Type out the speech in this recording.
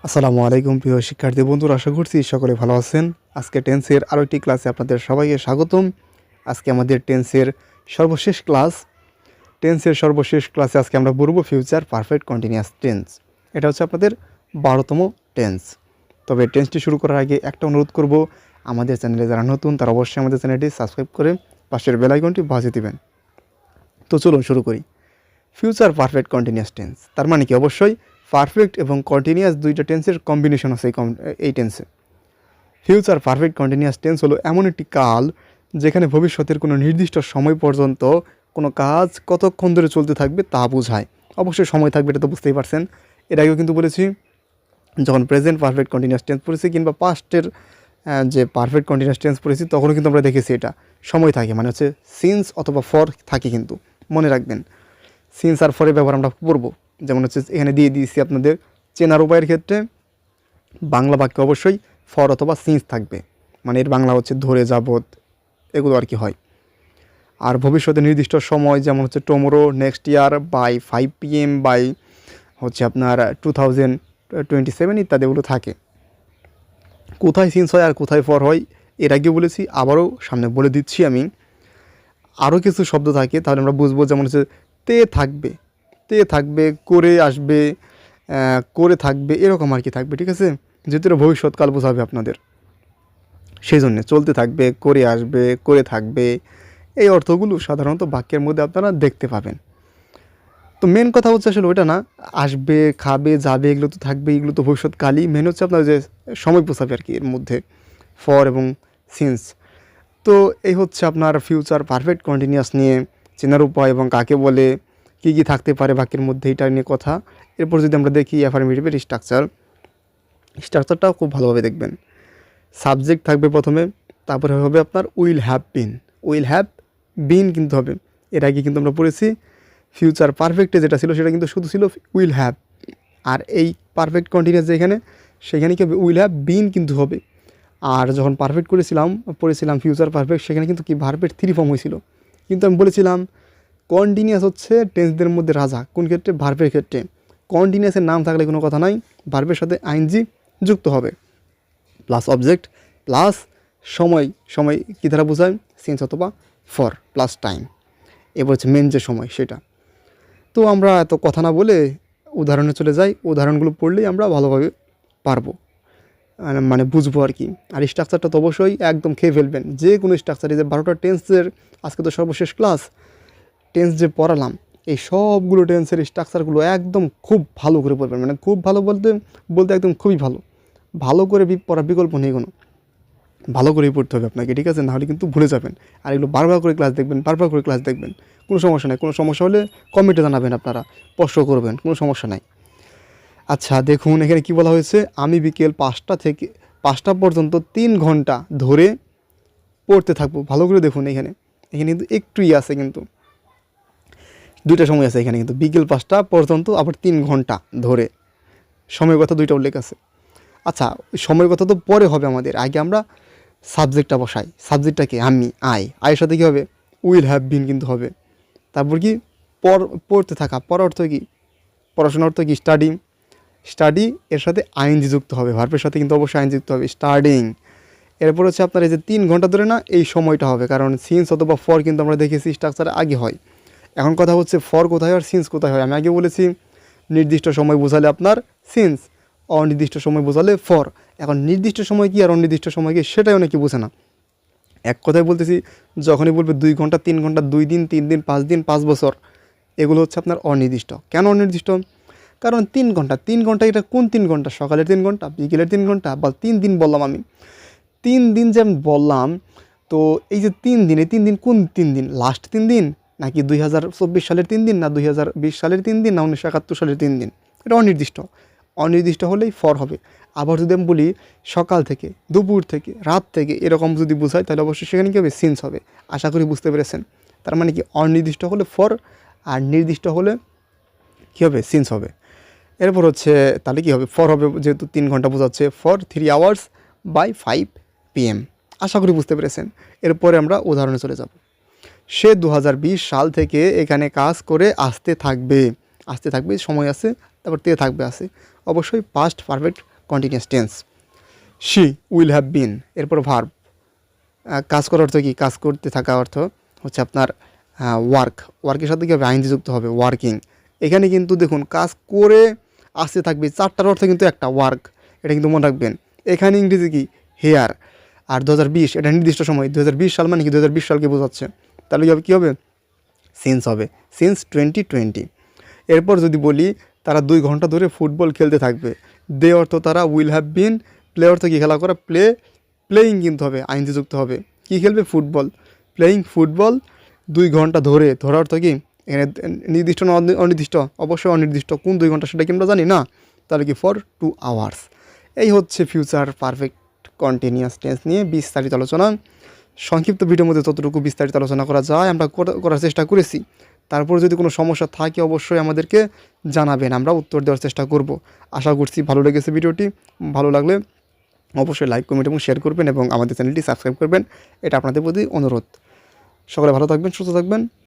আসসালামু আলাইকুম প্রিয় শিক্ষার্থী বন্ধুরা, আশা করছি সকলে ভালো আছেন। আজকে টেন্সের আরও একটি ক্লাসে আপনাদের সবাইকে স্বাগতম। আজকে আমাদের টেন্সের সর্বশেষ ক্লাস। টেন্সের সর্বশেষ ক্লাসে আজকে আমরা পড়ব ফিউচার পারফেক্ট কন্টিনিউয়াস টেন্স। এটা হচ্ছে আপনাদের 12তম টেন্স। তবে টেন্সটি শুরু করার আগে একটা অনুরোধ করব, আমাদের চ্যানেলে যারা নতুন তারা অবশ্যই আমাদের চ্যানেলটি সাবস্ক্রাইব করে পাশের বেল আইকনটি বাজিয়ে দিবেন। তো চলুন শুরু করি। ফিউচার পারফেক্ট কন্টিনিউয়াস টেন্স তার মানে কি? অবশ্যই পারফেক্ট এবং কন্টিনিউয়াস দুইটা টেন্সের কম্বিনেশন আছে এই টেন্সে। ফিউচার পারফেক্ট কন্টিনিউয়াস টেন্স হলো এমন একটি কাল যেখানে ভবিষ্যতের কোনো নির্দিষ্ট সময় পর্যন্ত কোনো কাজ কতক্ষণ ধরে চলতে থাকবে তা বোঝায়। অবশ্যই সময় থাকবে, এটা তো বুঝতেই পারছেন। এর আগেও কিন্তু বলেছি, যখন প্রেজেন্ট পারফেক্ট কন্টিনিউয়াস টেন্স পড়েছি কিংবা পাস্টের যে পারফেক্ট কন্টিনিউয়াস টেন্স পড়েছি তখনও কিন্তু আমরা দেখেছি এটা সময় থাকে, মানে হচ্ছে সিন্স অথবা ফর থাকে। কিন্তু মনে রাখবেন, সিন্স আর ফরের ব্যবহার আমরা পড়ব। যেমন হচ্ছে এখানে দিয়ে দিয়েছি আপনাদের চেনার উপায়ের ক্ষেত্রে বাংলা বাক্যে অবশ্যই ফর অথবা সিন্স থাকবে, মানে এর বাংলা হচ্ছে ধরে, যাবত, এগুলো আর কি হয়। আর ভবিষ্যতে নির্দিষ্ট সময় যেমন হচ্ছে tomorrow, next year, by 5 PM, by হচ্ছে আপনার 2027 ইত্যাদি এগুলো থাকে। কোথায় সিন্স হয় আর কোথায় ফর হয় এর আগে বলেছি, আবারও সামনে বলে দিচ্ছি আমি। আরও কিছু শব্দ থাকে, তাহলে আমরা বুঝবো। যেমন হচ্ছে তে থাকবে, তে থাকবে, করে আসবে, করে থাকবে, এরকম আর কি থাকবে। ঠিক আছে, যেহেতু এটা ভবিষ্যৎকাল বোঝাবে আপনাদের, সেই জন্যে চলতে থাকবে, করে আসবে, করে থাকবে, এই অর্থগুলো সাধারণত বাক্যের মধ্যে আপনারা দেখতে পাবেন। তো মেন কথা হচ্ছে আসলে ওইটা না, আসবে, খাবে, যাবে, এগুলো তো থাকবে, এগুলো তো ভবিষ্যৎকালই। মেন হচ্ছে আপনার যে সময় বোঝাবে আর কি এর মধ্যে, ফর এবং সিন্স। তো এই হচ্ছে আপনার ফিউচার পারফেক্ট কন্টিনিউয়াস নিয়ে চেনার উপায় এবং কাকে বলে, কী কী থাকতে পারে বাক্যের মধ্যে, এটা নিয়ে কথা। এরপর যদি আমরা দেখি অ্যাফার্মেটিভের স্ট্রাকচারটাও খুব ভালোভাবে দেখবেন। সাবজেক্ট থাকবে প্রথমে, তারপরে হবে আপনার will have been. Will have been কিন্তু হবে। এর আগে কিন্তু আমরা পড়েছি ফিউচার পারফেক্টে যেটা ছিল সেটা কিন্তু শুধু ছিল উইল হ্যাভ, আর এই পারফেক্ট কন্টিনিউয়াস যেখানে, সেখানে কি হবে? উইল হ্যাভ বিন কিন্তু হবে। আর যখন পারফেক্ট পড়েছিলাম ফিউচার পারফেক্ট, সেখানে কিন্তু কি ভার্বের 3 ফর্ম হয়েছিল। কিন্তু আমি বলেছিলাম কন্টিনিউয়াস হচ্ছে টেন্সদের মধ্যে রাজা। কোন ক্ষেত্রে? ভার্বের ক্ষেত্রে। কন্টিনিউয়াসের নাম থাকলে কোনো কথা নাই, ভার্বের সাথে আইএনজি যুক্ত হবে, প্লাস অবজেক্ট, প্লাস সময়। সময় কী দ্বারা বোঝায়? সিন্স অথবা ফর, প্লাস টাইম। এবার হচ্ছে মেন যে সময় সেটা। তো আমরা এত কথা না বলে উদাহরণে চলে যাই। উদাহরণগুলো পড়লেই আমরা ভালোভাবে পারবো, মানে বুঝবো আর কি। আর স্ট্রাকচারটা তো অবশ্যই একদম খেয়ে ফেলবেন। যে কোনো স্ট্রাকচারে, যে 12টা টেন্সের আজকে তো সর্বশেষ ক্লাস, টেন্স যে পড়ালাম, এই সবগুলো টেন্সের স্ট্রাকচারগুলো একদম খুব ভালো করে পড়বেন। মানে খুব ভালো বলতে বলতে একদম খুবই ভালো, ভালো করে পড়ার বিকল্প নেই কোনো। ভালো করেই পড়তে হবে আপনাকে, ঠিক আছে? নাহলে কিন্তু ভুলে যাবেন। আর এগুলো বারবার করে ক্লাস দেখবেন, কোনো সমস্যা নাই। কোনো সমস্যা হলে কমেন্টে জানাবেন, আপনারা প্রশ্ন করবেন, কোনো সমস্যা নাই। আচ্ছা দেখুন, এখানে কি বলা হয়েছে? আমি বিকেল 5টা থেকে 5টা পর্যন্ত 3 ঘন্টা ধরে পড়তে থাকবো। ভালো করে দেখুন, এখানে কিন্তু একটুই আছে, কিন্তু দুইটা সময় আছে এখানে, কিন্তু বিকেল 5টা পর্যন্ত আবার 3 ঘন্টা ধরে সময়ের কথা দুইটা উল্লেখ আছে। আচ্ছা, সময়ের কথা তো পরে হবে, আমাদের আগে আমরা সাবজেক্টটা বসাই। সাবজেক্টটাকে আমি, আয়ের সাথে কী হবে? উইল হ্যাভ বিন কিন্তু হবে। তারপর কি? পড়তে থাকা। পড়ার অর্থ কি? পড়াশোনার অর্থ কি? স্টাডি এর সাথে আইএনজি যুক্ত হবে, ভার্বের সাথে কিন্তু অবশ্যই আইএনজি যুক্ত হবে, স্টাডিং। এরপর হচ্ছে আপনার এই যে 3 ঘন্টা ধরে না, এই সময়টা হবে, কারণ সিন্স অথবা ফর কিন্তু আমরা দেখেছি স্ট্রাকচারে আগে হয়। এখন কথা হচ্ছে ফর কোথায় আর সিন্স কোথায় হয়। আমি আগে বলেছি নির্দিষ্ট সময় বোঝালে আপনার সিন্স, অনির্দিষ্ট সময় বোঝালে ফর। এখন নির্দিষ্ট সময় কি আর অনির্দিষ্ট সময় কি সেটাই অনেকে বোঝে না। এক কথায় বলতেছি, যখনই বলবে 2 ঘন্টা, 3 ঘন্টা, 2 দিন, 3 দিন, 5 দিন, 5 বছর, এগুলো হচ্ছে আপনার অনির্দিষ্ট। কেন অনির্দিষ্ট? কারণ 3 ঘন্টা এটা কোন 3 ঘন্টা? সকালের 3 ঘন্টা, বিকেলের 3 ঘন্টা, বা 3 দিন বললাম আমি। 3 দিন যে আমি বললাম, তো এই যে 3 দিন, এই 3 দিন কোন 3 দিন? লাস্ট 3 দিন, নাকি 2024 সালের 3 দিন, না 2020 সালের 3 দিন, না 1971 সালের 3 দিন? এটা অনির্দিষ্ট। অনির্দিষ্ট হলেই ফর হবে। আবার যদি আমি বলি সকাল থেকে, দুপুর থেকে, রাত থেকে, এরকম যদি বোঝায়, তাহলে অবশ্যই সেখানে কী হবে? সিন্স হবে। আশা করি বুঝতে পেরেছেন। তার মানে কি? অনির্দিষ্ট হলে ফর, আর নির্দিষ্ট হলে কী হবে? সিন্স হবে। এরপর হচ্ছে তাহলে কী হবে? ফর হবে, যেহেতু 3 ঘন্টা বোঝাচ্ছে, ফর 3 আওয়ার্স বাই 5 PM। আশা করি বুঝতে পেরেছেন। এরপরে আমরা উদাহরণে চলে যাব। সে 2020 সাল থেকে এখানে কাজ করে আসতে থাকবে। সময় আছে, তারপর থাকবে আছে। অবশ্যই past perfect continuous tense. She will have been, এরপর ভার্ব, কাজ করার অর্থ কি, কাজ করতে থাকা অর্থ হচ্ছে আপনার ওয়ার্ক, ওয়ার্কের সাথে কি হবে, আইনজি যুক্ত হবে, ওয়ার্কিং। এখানে কিন্তু দেখুন কাজ করে আসতে থাকবে, চারটার অর্থ কিন্তু একটা ওয়ার্ক, এটা কিন্তু মনে রাখবেন। এখানে ইংরেজি কি হেয়ার, আর 2020 এটা নির্দিষ্ট সময়, 2020 সাল মানে কি 2020 সালকে বোঝাচ্ছে, তাহলে কী হবে, সিন্স হবে, সিন্স 2020। এরপর যদি বলি তারা 2 ঘন্টা ধরে ফুটবল খেলতে থাকবে, দে অর্থ তারা, উইল হ্যাভ বিন, প্লে অর্থ কি খেলা করা, প্লেয়িং কিন্তু হবে, আইনজি যুক্ত হবে, কী খেলবে, ফুটবল, প্লেয়িং ফুটবল 2 ঘন্টা ধরে, ধরা অর্থ কি এখানে নির্দিষ্ট না অনির্দিষ্ট, অবশ্যই অনির্দিষ্ট, কোন 2 ঘন্টা সেটা কি আমরা জানি না, তাহলে কি ফর 2 আওয়ার্স। এই হচ্ছে ফিউচার পারফেক্ট কন্টিনিউয়াস টেন্স নিয়ে বিস্তারিত আলোচনা। সংক্ষিপ্ত ভিডিওর মধ্যে ততটুকু বিস্তারিত আলোচনা করা যায় আমরা করার চেষ্টা করেছি। তারপর যদি কোনো সমস্যা থাকে অবশ্যই আমাদেরকে জানাবেন, আমরা উত্তর দেওয়ার চেষ্টা করব। আশা করছি ভালো লেগেছে ভিডিওটি, ভালো লাগলে অবশ্যই লাইক, কমেন্ট এবং শেয়ার করবেন এবং আমাদের চ্যানেলটি সাবস্ক্রাইব করবেন, এটা আপনাদের প্রতি অনুরোধ। সকলে ভালো থাকবেন, সুস্থ থাকবেন।